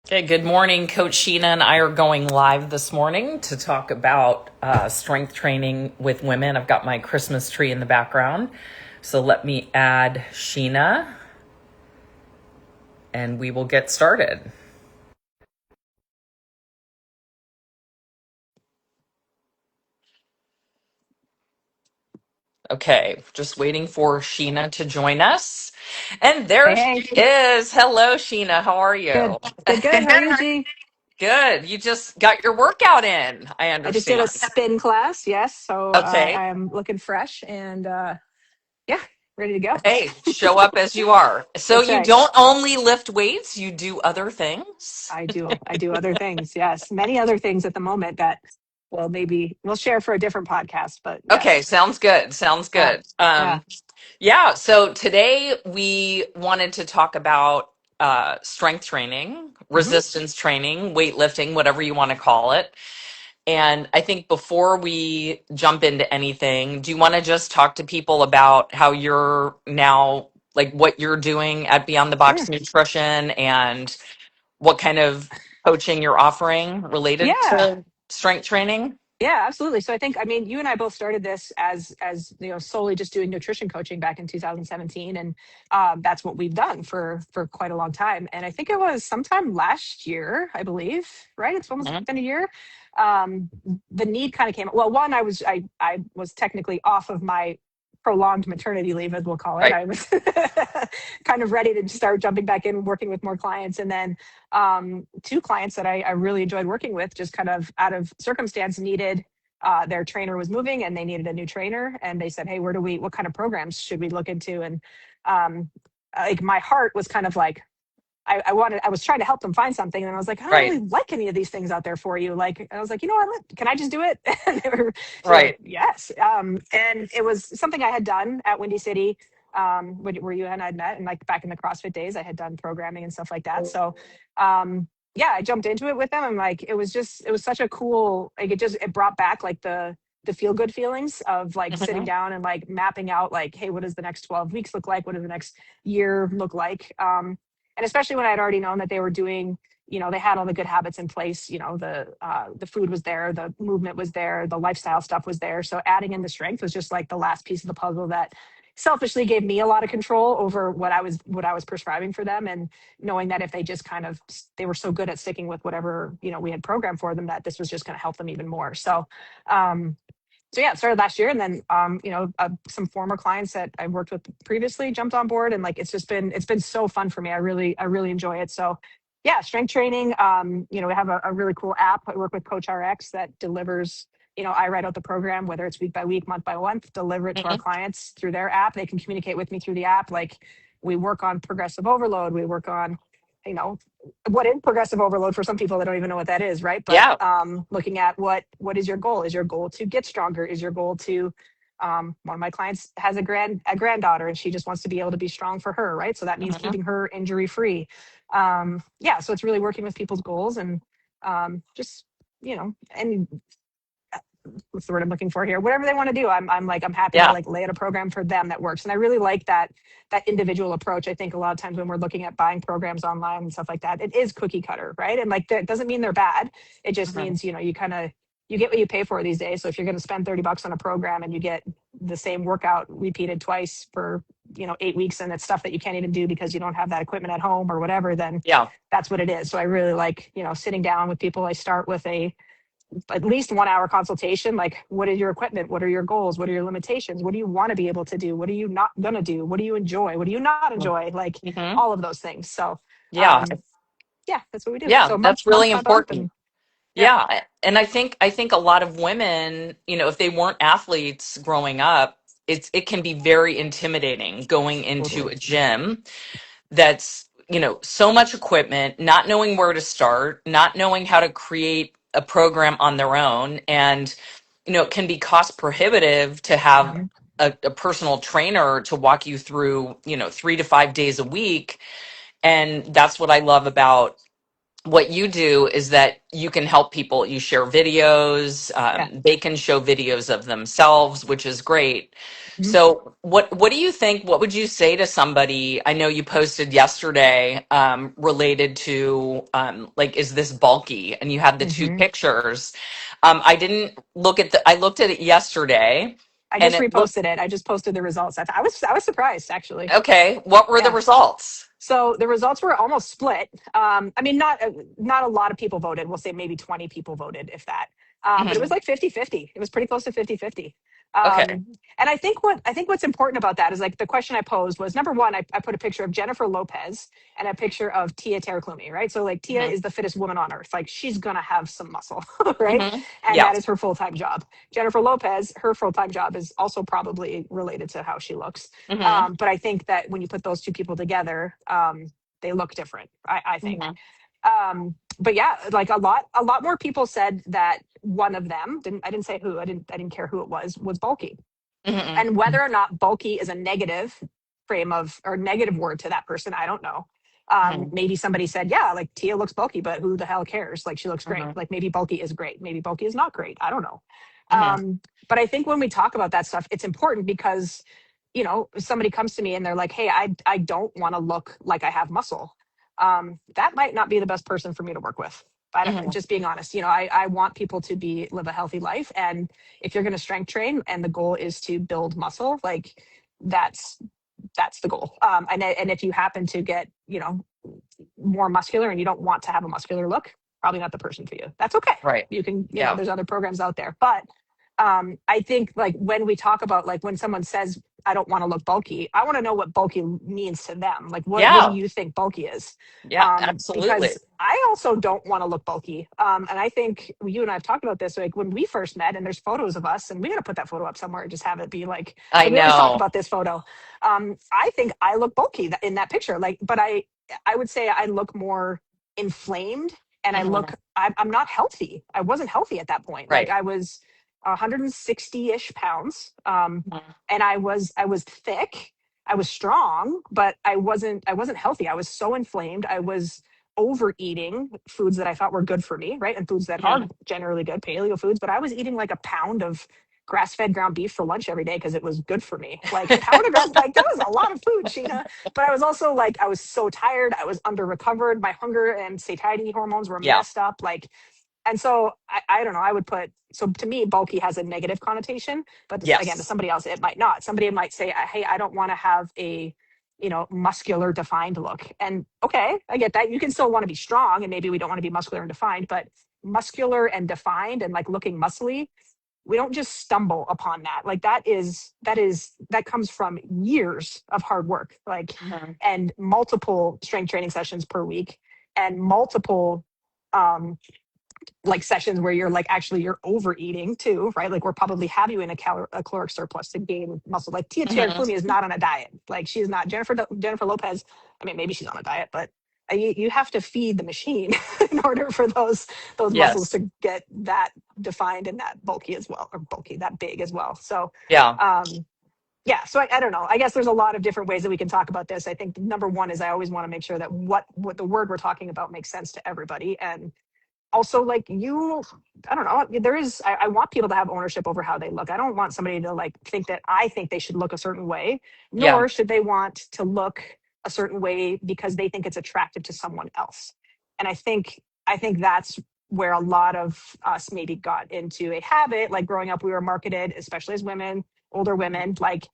Okay, good morning. Coach Sheena and I are going live this morning to talk about strength training with women. I've got my Christmas tree in the background. So let me add Sheena and we will get started. Okay, just waiting for Sheena to join us. And there Hey, she is. Hello, Sheena. How are you? good, good, good. How are you, G? Good. You just got your workout in, I I just did a understand. spin class, yes. So Okay. I am looking fresh and yeah, ready to go. Hey, show up as you are. So That's you right. don't only lift weights, you do other things. I do other things. Yes, many other things at the moment that, well, maybe we'll share for a different podcast. But Okay, yes, sounds good. Sounds yeah, good. yeah, Yeah, so today we wanted to talk about strength training, hmm resistance training, weightlifting, whatever you want to call it. And I think before we jump into anything, do you want to just talk to people about how you're now, like what you're doing at Beyond the Box sure, Nutrition and what kind of coaching you're offering related yeah. to strength training? Yeah, absolutely. So I think, I mean, you and I both started this as solely just doing nutrition coaching back in 2017, and that's what we've done for quite a long time. And I think it was sometime last year, I believe, right? It's almost Mhm. been a year. Um, the need kind of came. Well, one, I was technically off of my prolonged maternity leave, as we'll call it. Right. I was kind of ready to start jumping back in, working with more clients, and then two clients that I really enjoyed working with, just kind of out of circumstance, needed their trainer was moving and they needed a new trainer. And they said, hey, what kind of programs should we look into? And um, like my heart was kind of like, I was trying to help them find something. And I was like, I don't Right. really like any of these things out there for you. Like, I was like, you know what, can I just do it? And they were like, Right. yes. And it was something I had done at Windy City, where you and I'd met, and like back in the CrossFit days, I had done programming and stuff like that. So, yeah, I jumped into it with them. And like, it was such a cool, like, it brought back like the feel good feelings of like sitting Mhm. down and like mapping out like, hey, what does the next 12 weeks look like? What does the next year look like? And especially when I'd already known that they were doing, they had all the good habits in place. The food was there, the movement was there, the lifestyle stuff was there. So adding in the strength was just like the last piece of the puzzle that selfishly gave me a lot of control over what I was prescribing for them, and knowing that if they just kind of they were so good at sticking with whatever we had programmed for them, that this was just going to help them even more. Um, so yeah, it started last year, and then some former clients that I worked with previously jumped on board, and like it's been so fun for me. I really enjoy it. So yeah, strength training. We have a really cool app. I work with Coach RX that delivers. I write out the program, whether it's week by week, month by month, deliver it to our Mhm. clients through their app. They can communicate with me through the app. Like we work on progressive overload. We work on, you know, what is progressive overload for some people that don't even know what that is, right? But Yeah. looking at what is your goal? Is your goal to get stronger? Is your goal to one of my clients has a granddaughter, and she just wants to be able to be strong for her, right? So that means Mhm. keeping her injury free. Yeah, so it's really working with people's goals, and just and what's the word I'm looking for here? Whatever they want to do, I'm happy to Yeah. like lay out a program for them that works. And I really like that individual approach. I think a lot of times when we're looking at buying programs online and stuff like that, it is cookie cutter, right? And like that doesn't mean they're bad. It just Mhm. means, you get what you pay for these days. So if you're going to spend $30 on a program and you get the same workout repeated twice for 8 weeks, and it's stuff that you can't even do because you don't have that equipment at home or whatever, then Yeah. that's what it is. So I really like, sitting down with people. I start with a at least 1 hour consultation. Like, what is your equipment? What are your goals? What are your limitations? What do you want to be able to do? What are you not going to do? What do you enjoy? What do you not enjoy? Like Mhm. all of those things. So, Yeah. um, yeah, that's what we do. Yeah. So That's month really by month. important. And yeah. Yeah. And I think a lot of women, if they weren't athletes growing up, it can be very intimidating going into Totally. a gym that's, so much equipment, not knowing where to start, not knowing how to create a program on their own. And, it can be cost prohibitive to have Mhm. a personal trainer to walk you through, 3 to 5 days a week. And that's what I love about what you do is that you can help people. You share videos. Yeah. They can show videos of themselves, which is great. Mhm. So, what do you think? What would you say to somebody? I know you posted yesterday related to like, is this bulky? And you had the two Mhm. pictures. I didn't look at the. I looked at it yesterday, I and just it looked reposted it. I just posted the results. I was surprised actually. okay. What were the Yeah. results? So the results were almost split. I mean, not a lot of people voted. We'll say maybe 20 people voted, if that. But it was Hmm. like 50-50. It was pretty close to 50-50. Okay. And I think what's important about that is like the question I posed was number one, I put a picture of Jennifer Lopez and a picture of Tia Terraklumi, right? So like Tia Hmm. is the fittest woman on earth. Like she's gonna have some muscle, right? Hmm. And Yeah. that is her full-time job. Jennifer Lopez, her full-time job is also probably related to how she looks. Hmm. But I think that when you put those two people together, they look different. I think. Hmm. But yeah, like a lot more people said that one of them didn't. I didn't say who. I didn't care who it was bulky. Hmm. And whether or not bulky is a negative frame of or negative word to that person, I don't know. Hmm. Maybe somebody said, yeah, like Tia looks bulky, but who the hell cares? Like she looks great. Hmm. Like maybe bulky is great. Maybe bulky is not great. I don't know. Hmm. But I think when we talk about that stuff, it's important because, somebody comes to me and they're like, hey, I don't want to look like I have muscle. That might not be the best person for me to work with. I don't, Hmm. just being honest, I want people to live a healthy life. And if you're going to strength train and the goal is to build muscle, like that's that's the goal. And if you happen to get more muscular and you don't want to have a muscular look, probably not the person for you. That's okay. Right. You can, Yeah. there's other programs out there. But I think like when we talk about like when someone says I don't want to look bulky, I want to know what bulky means to them. Like what do Yeah. you think bulky is? Yeah. Absolutely. Because I also don't want to look bulky. And I think you and I have talked about this. Like when we first met, and there's photos of us, and we got to put that photo up somewhere and just have it be like. I So we always talk know. about this photo. I think I look bulky in that picture. Like, but I would say I look more inflamed, and Hmm. I'm not healthy. I wasn't healthy at that point. Like Right. I was 160-ish pounds, Mhm. and I was thick. I was strong, but I wasn't healthy. I was so inflamed. I was overeating foods that I thought were good for me, right? And foods that are Mhm. generally good, paleo foods. But I was eating like a pound of grass-fed ground beef for lunch every day because it was good for me. Like a pound of grass, like that was a lot of food, Sheena. But I was also like, I was so tired. I was under recovered. My hunger and satiety hormones were Yeah. messed up. Like, and so I don't know. I would put so to me, bulky has a negative connotation, but again, to Yes. somebody else, it might not. Somebody might say, "Hey, I don't want to have a muscular defined look." And okay, I get that. You can still want to be strong, and maybe we don't want to be muscular and defined, but muscular and defined and like looking muscly, we don't just stumble upon that. Like that comes from years of hard work, like Mhm. and multiple strength training sessions per week and multiple um like sessions where you're like actually you're overeating too, right? Like we're probably have you in a caloric surplus to gain muscle. Like Tia Mhm. Klumi is not on a diet. Like she's not Jennifer Lopez. I mean, maybe she's on a diet, but you have to feed the machine in order for those muscles Yes. to get that defined and that bulky as well, or bulky that big as well. So, Yeah. um, yeah. So I don't know. I guess there's a lot of different ways that we can talk about this. I think number one is I always want to make sure that what the word we're talking about makes sense to everybody, and also like I don't know, I want people to have ownership over how they look. I don't want somebody to like think that I think they should look a certain way, Yeah. nor should they want to look a certain way because they think it's attractive to someone else. And I think that's where a lot of us maybe got into a habit. Like growing up we were marketed, especially as women, older women, like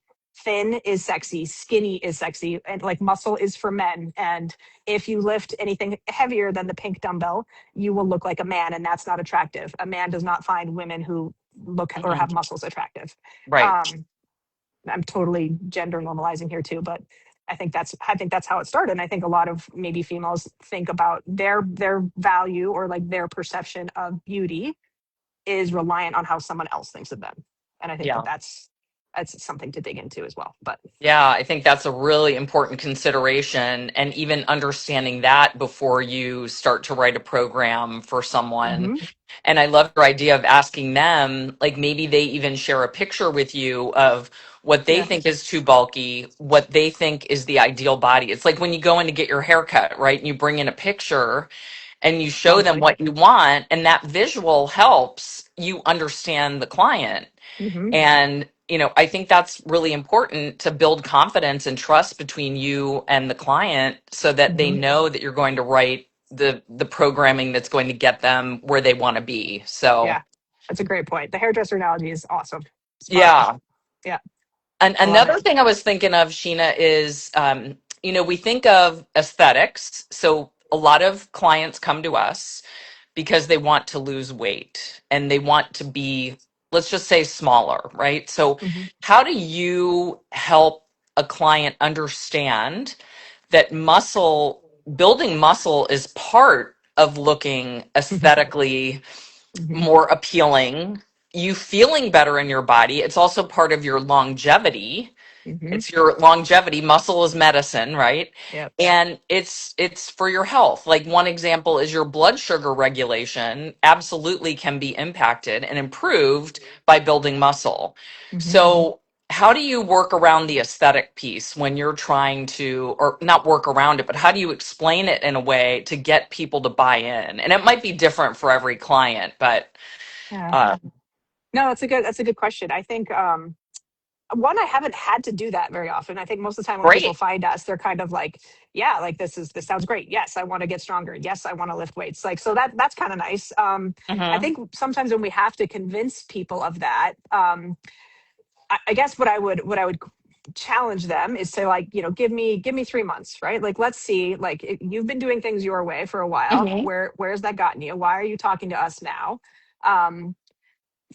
thin is sexy, skinny is sexy, and like muscle is for men. And if you lift anything heavier than the pink dumbbell, you will look like a man, and that's not attractive. A man does not find women who look or Mhm. have muscles attractive. Right. Um, I'm totally gender normalizing here too, but I think that's how it started. And I think a lot of maybe females think about their value or like their perception of beauty is reliant on how someone else thinks of them. And I think that Yeah. that's something to dig into as well. But Yeah, I think that's a really important consideration. And even understanding that before you start to write a program for someone. mhm, And I love your idea of asking them, like maybe they even share a picture with you of what they yeah, think is too bulky, what they think is the ideal body. It's like when you go in to get your hair cut, right? And you bring in a picture and you show them Totally. what you want, and that visual helps you understand the client. Hmm. And I think that's really important to build confidence and trust between you and the client so that they Hmm. know that you're going to write the programming that's going to get them where they want to be. So Yeah, that's a great point. The hairdresser analogy is awesome. Spot on. yeah. Yeah, And I love another it. thing I was thinking of, Sheena, is we think of aesthetics. So a lot of clients come to us because they want to lose weight and they want to be, let's just say, smaller, right? So Hmm. how do you help a client understand that building muscle is part of looking Hmm. aesthetically Hmm. more appealing, you feeling better in your body? It's also part of your longevity. Hmm. It's your longevity. Muscle is medicine, right? Yep. And it's for your health. Like, one example is your blood sugar regulation absolutely can be impacted and improved by building muscle. Hmm. So how do you work around the aesthetic piece when you're trying to, or not work around it, but how do you explain it in a way to get people to buy in? And it might be different for every client, but Yeah. uh, No, that's a good question. I think one, I haven't had to do that very often. I think most of the time when people great. find us, they're kind of like, yeah, like this sounds great. Yes, I want to get stronger. Yes, I want to lift weights. Like, so that's kind of nice. I Hmm. think sometimes when we have to convince people of that, I guess what I would challenge them is to, like, give me 3 months, right? Like, let's see, like, you've been doing things your way for a while. Hmm. Where's that gotten you? Why are you talking to us now? Um,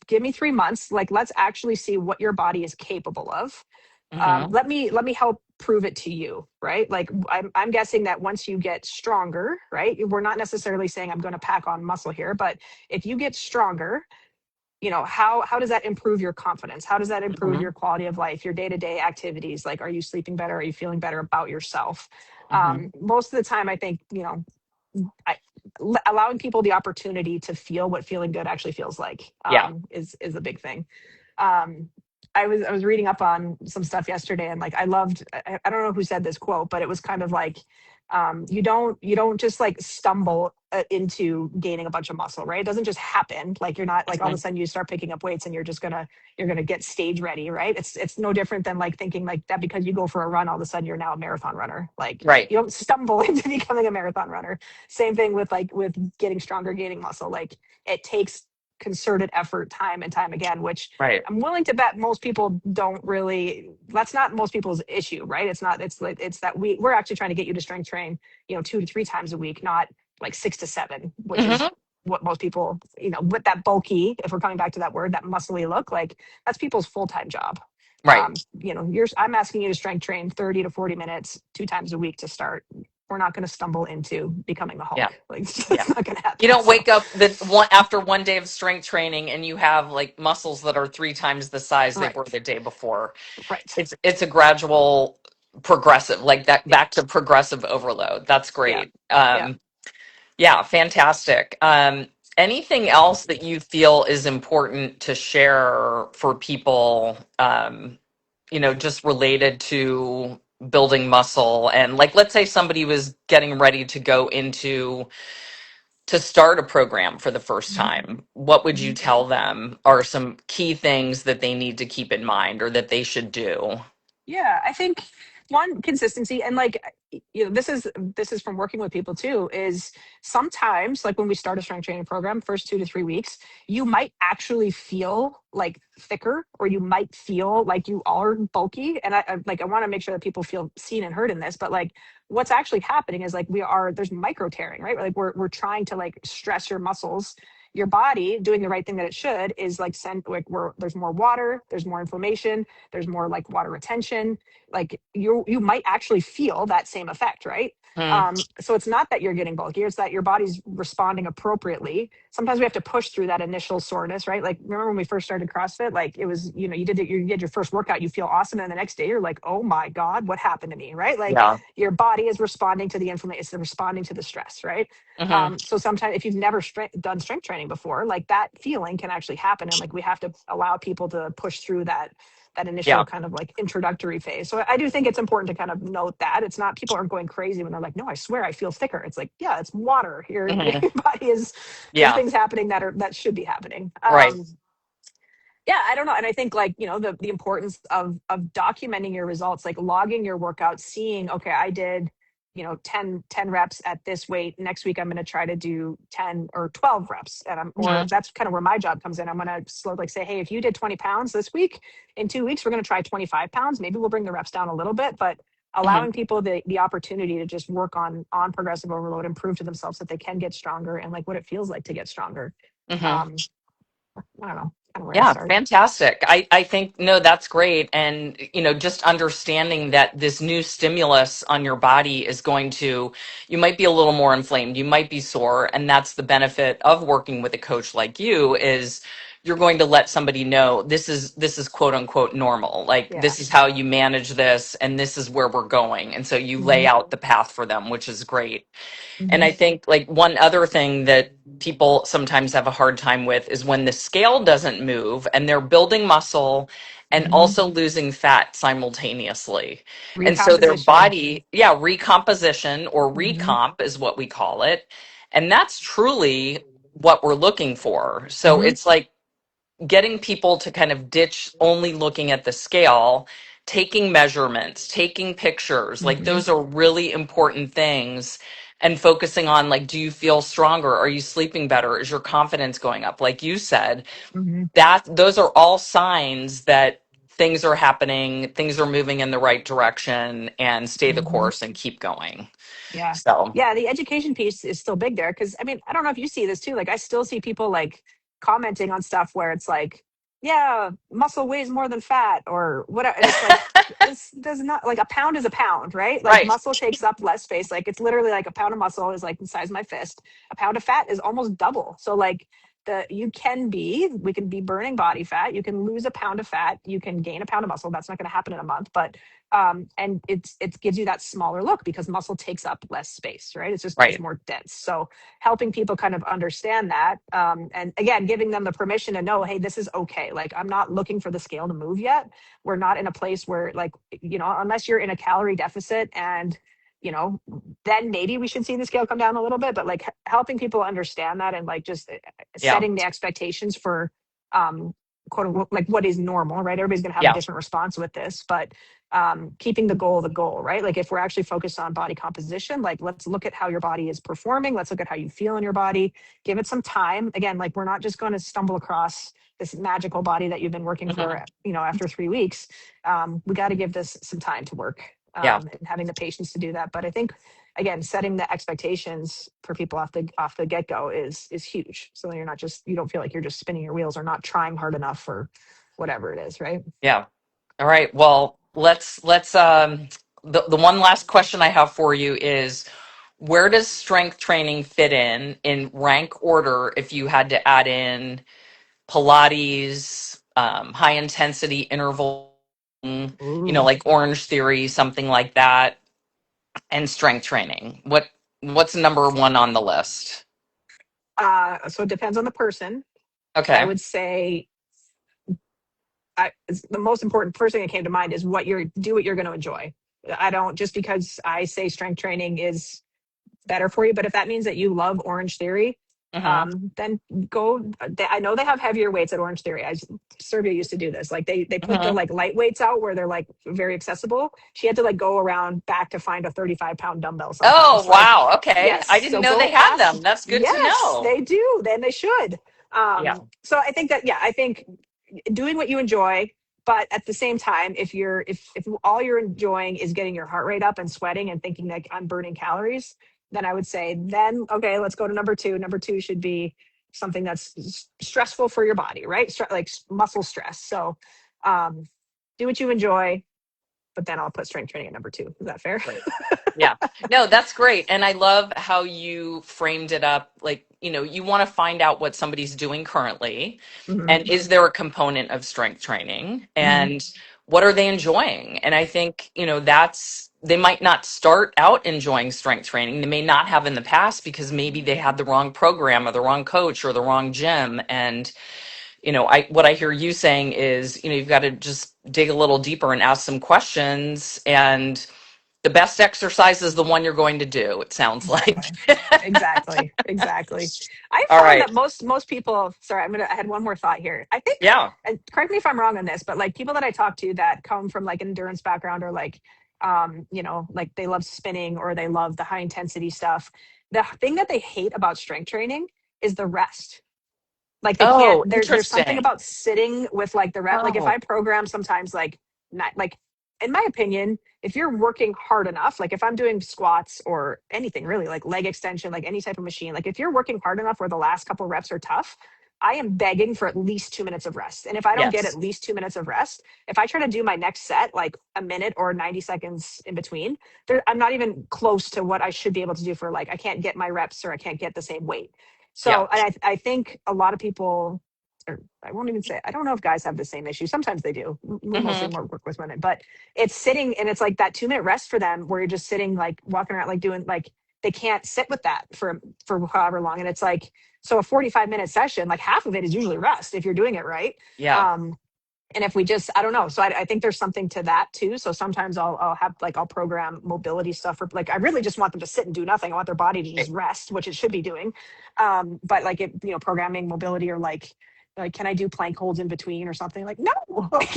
Give me 3 months. Like, let's actually see what your body is capable of. Hmm. Let me help prove it to you, right? Like, I'm guessing that once you get stronger, right? We're not necessarily saying I'm going to pack on muscle here, but if you get stronger, how does that improve your confidence? How does that improve Hmm. your quality of life, your day-to-day activities? Like, are you sleeping better? Are you feeling better about yourself? Hmm. Most of the time, I think, I, allowing people the opportunity to feel what feeling good actually feels like, Yeah. is a big thing. um, I was reading up on some stuff yesterday, and like, I loved, I don't know who said this quote, but it was kind of like, you don't just like stumble into gaining a bunch of muscle, right? It doesn't just happen. Like, you're not like all of a Mhm. sudden you start picking up weights and you're gonna get stage ready, right? It's no different than like thinking like that because you go for a run, all of a sudden you're now a marathon runner. Like, Right. you don't stumble into becoming a marathon runner. Same thing with, like, with getting stronger, gaining muscle. Like, it takes concerted effort time and time again, which Right. I'm willing to bet most people don't really, that's not most people's issue, right? It's not, it's like, it's that we're actually trying to get you to strength train, 2 to 3 times a week, not like 6 to 7, which is Hmm. what most people, with that bulky, if we're coming back to that word, that muscly look, like, that's people's full-time job. Right. I'm asking you to strength train 30 to 40 minutes 2 times a week to start. We're not going to stumble into becoming the Yeah. Hulk. Like, Yeah. it's not going to You happen. don't So, wake up the one after one day of strength training and you have like muscles that are three times the size they were right, the day before. right. It's a gradual progressive, like that, Yeah, back to progressive overload. That's yeah, great. yeah. Yeah, fantastic. Anything else that you feel is important to share for people, just related to building muscle? And, like, let's say somebody was getting ready to go into to start a program for the first Mhm, time. What would you mhm. tell them are some key things that they need to keep in mind or that they should do? Yeah, I think one, consistency, and like, this is from working with people too, is sometimes, like, when we start a strength training program, first 2 to 3 weeks, you might actually feel like thicker, or you might feel like you are bulky. And I want to make sure that people feel seen and heard in this, but like, what's actually happening is, like, there's micro tearing, right? Like, we're trying to, like, stress your muscles. Your body doing the right thing that it should is, like, send, like, where there's more water, there's more inflammation, there's more, like, water retention. Like, you might actually feel that same effect, right? Hmm. So it's not that you're getting bulkier, it's that your body's responding appropriately. Sometimes we have to push through that initial soreness, right? Like, remember when we first started CrossFit, like, it was, you did your first workout, you feel awesome, and the next day you're like, oh my God, what happened to me, right? Like, Yeah. your body is responding to the inflammation, it's responding to the stress, right? Hmm. So sometimes, if you've never done strength training training before, like that feeling can actually happen. And like we have to allow people to push through that initial Yeah. kind of like introductory phase. So I do think it's important to kind of note that it's not, people aren't going crazy when they're like, no, I swear I feel thicker. It's like, yeah, it's water. Your Hmm. body is, there's Yeah. things happening that should be happening. Right. Yeah, I don't know. And I think like, the importance of documenting your results, like logging your workout, seeing, okay, I did, 10 reps at this weight. Next week I'm going to try to do 10 or 12 reps. And or Hmm. that's kind of where my job comes in. I'm going to slow like say, hey, if you did 20 pounds this week, in 2 weeks, we're going to try 25 pounds. Maybe we'll bring the reps down a little bit, but Hmm. allowing people the opportunity to just work on progressive overload and prove to themselves that they can get stronger and like what it feels like to get stronger. Hmm. Um, I don't know, kind of where I Yeah, start. fantastic. I think, no, that's great. And, just understanding that this new stimulus on your body is going to, you might be a little more inflamed, you might be sore. And that's the benefit of working with a coach like you is you're going to let somebody know this is quote unquote normal. Like Yeah. this is how you manage this and this is where we're going. And so you lay Hmm. out the path for them, which is great. And Hmm. I think like one other thing that people sometimes have a hard time with is when the scale doesn't move and they're building muscle and Hmm. also losing fat simultaneously. And so their Recomposition. body, yeah, recomposition or Hmm. recomp is what we call it. And that's truly what we're looking for. So Hmm. it's like getting people to kind of ditch only looking at the scale, taking measurements, taking pictures, like Hmm. those are really important things. And focusing on like, do you feel stronger? Are you sleeping better? Is your confidence going up? Like you said, Hmm. that those are all signs that things are happening, things are moving in the right direction, and stay the Hmm. course and keep going. Yeah. So, Yeah. The education piece is still big there. Cause I mean, I don't know if you see this too. Like, I still see people like commenting on stuff where it's like, yeah, muscle weighs more than fat or whatever. And it's like, this does not, like, a pound is a pound, right? Like right, muscle takes up less space. Like it's literally like a pound of muscle is like the size of my fist. A pound of fat is almost double. So like we can be burning body fat. You can lose a pound of fat. You can gain a pound of muscle. That's not going to happen in a month, but and it gives you that smaller look because muscle takes up less space, right? It's right, more dense. So helping people kind of understand that, and again, giving them the permission to know, hey, this is okay. Like I'm not looking for the scale to move yet. We're not in a place where like unless you're in a calorie deficit and you know then maybe we should see the scale come down a little bit. But like helping people understand that and like just yeah, setting the expectations for um quote unquote like what is normal, right? Everybody's going to have a yeah, different response with this, but keeping the goal, right? Like if we're actually focused on body composition, like let's look at how your body is performing. Let's look at how you feel in your body. Give it some time. Again, like we're not just going to stumble across this magical body that you've been working hmm, for, after 3 weeks. We got to give this some time to work, yeah, and having the patience to do that. But I think again, setting the expectations for people off the get go is huge. So you don't feel like you're just spinning your wheels or not trying hard enough for whatever it is, right? yeah. All right. Well, let's the one last question I have for you is where does strength training fit in rank order if you had to add in Pilates, high intensity interval, Ooh. like Orange Theory, something like that, and strength training? What's number one on the list? So it depends on the person. I Okay. would say the most important first thing that came to mind is what you're going to enjoy. I don't just because I say strength training is better for you. But if that means that you love Orange Theory, Hmm. then go. I know they have heavier weights at Orange Theory. Serbia used to do this. Like they put the Hmm. like light weights out where they're like very accessible. She had to like go around back to find a 35-pound dumbbell Oh, sometimes. Like wow. Okay. yes, I didn't so know they go had ask. them. That's good to Yes, know. they do. Then they should. Yeah. So I think that I think doing what you enjoy, but at the same time if all you're enjoying is getting your heart rate up and sweating and thinking like I'm burning calories, then I would say then okay, let's go to number two. Number two should be something that's stressful for your body, right? Like muscle stress. So um do what you enjoy, but then I'll put strength training at number two. Is that fair? Right. Yeah. No, that's great. And I love how you framed it up. Like, you want to find out what somebody's doing currently. Hmm. And is there a component of strength training? Hmm. And what are they enjoying? And I think, they might not start out enjoying strength training. They may not have in the past because maybe they had the wrong program or the wrong coach or the wrong gym. And, I what I hear you saying is, you've got to just dig a little deeper and ask some questions. And the best exercise is the one you're going to do, it sounds like. Exactly. Exactly. I All found right. that most people, sorry, I had one more thought here. I think, Yeah. and correct me if I'm wrong on this, but like people that I talk to that come from like an endurance background or like, like they love spinning or they love the high intensity stuff. The thing that they hate about strength training is the rest. Like they can't, Oh, there's something interesting. about sitting with like the rep. Like if Oh, I program sometimes like not like, in my opinion, if you're working hard enough, like if I'm doing squats or anything really, like leg extension, like any type of machine, like if you're working hard enough where the last couple reps are tough, I am begging for at least 2 minutes of rest. And if I don't get at yes. least 2 minutes of rest, if I try to do my next set like a minute or 90 seconds in between, I'm not even close to what I should be able to do for like I can't get my reps or I can't get the same weight. Yeah. So I think a lot of people, or I won't even say, I don't know if guys have the same issue. Sometimes they do. We mostly Hmm. more work with women, but it's sitting and it's like that 2 minute rest for them where you're just sitting, like walking around, like doing like, they can't sit with that for however long. And it's like, so a 45-minute session, like half of it is usually rest if you're doing it right. Yeah. Um, and if we just, I don't know, so I think there's something to that too. So sometimes I'll have like I'll program mobility stuff, or like I really just want them to sit and do nothing. I want their body to just rest, which it should be doing. But like it, programming mobility, or like can I do plank holds in between or something? Like no,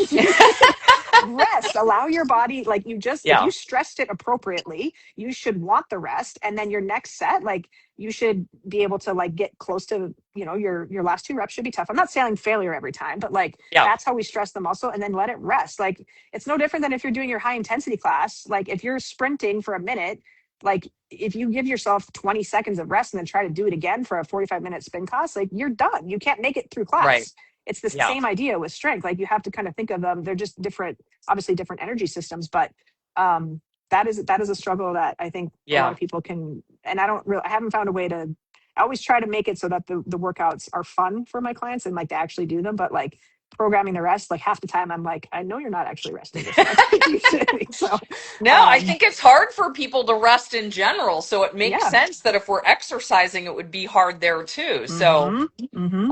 you should rest. Allow your body, like you just, if you Yeah. stressed it appropriately, you should want the rest, and then your next set, like you should be able to like get close to, your last two reps should be tough. I'm not saying failure every time, but like Yeah. that's how we stress the muscle and then let it rest. Like it's no different than if you're doing your high intensity class. Like if you're sprinting for a minute, like if you give yourself 20 seconds of rest and then try to do it again for a 45-minute spin class, like you're done. You can't make it through Right. class. It's the Yeah. same idea with strength. Like you have to kind of think of them. They're just different, obviously different energy systems, but um, that is a struggle that I think a lot Yeah. of people can. And I haven't found a way to. I always try to make it so that the workouts are fun for my clients and like to actually do them. But like programming the rest, like half the time I'm like, I know you're not actually resting this rep. You should be. So, No, I um, think it's hard for people to rest in general. So it makes yeah. sense that if we're exercising, it would be hard there too. So, Mm-hmm. Mm-hmm.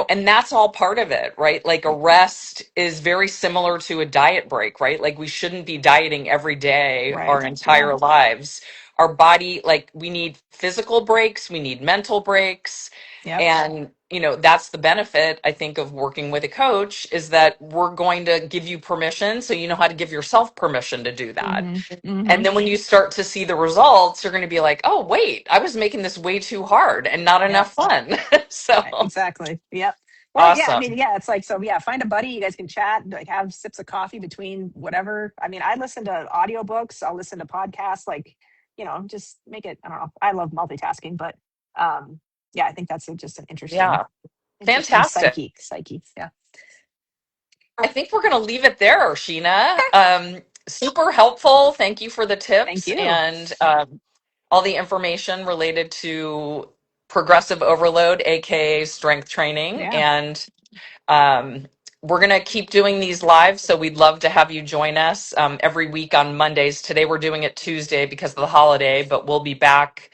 and that's all part of it, right? Like a rest is very similar to a diet break, right? Like we shouldn't be dieting every day our Right. Yeah. entire lives. Our body, like we need physical breaks, we need mental breaks. Yep. And, that's the benefit, I think, of working with a coach is that we're going to give you permission. So you know how to give yourself permission to do that. Mm-hmm. Mm-hmm. And then when you start to see the results, you're going to be like, oh, wait, I was making this way too hard and not Yep. enough fun. So Exactly. Yep. Well, yeah, I mean, awesome. yeah, it's like, so yeah, find a buddy, you guys can chat, like have sips of coffee between whatever. I mean, I listen to audiobooks, I'll listen to podcasts, like, just make it, I don't know. I love multitasking, but yeah, I think that's just an interesting, Yeah. interesting Fantastic. psyche. Yeah. I think we're going to leave it there, Sheena. Super helpful. Thank you for the Thank tips you. and all the information related to progressive overload, aka strength training. Yeah. And um, we're going to keep doing these live. So we'd love to have you join us every week on Mondays. Today we're doing it Tuesday because of the holiday, but we'll be back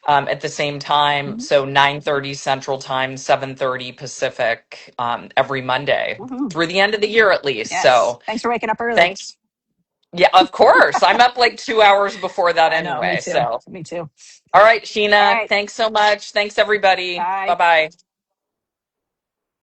at the same time. Mhm. So 9:30 Central Time, 7:30 Pacific every Monday Woohoo. through the end of the year at least. Yes. So Thanks for waking up early. thanks. Yeah, of course. I'm up like 2 hours before that I know. Me anyway. too. So, Me too. all right, All Sheena, right. thanks so much. Thanks, everybody. Bye Bye. bye.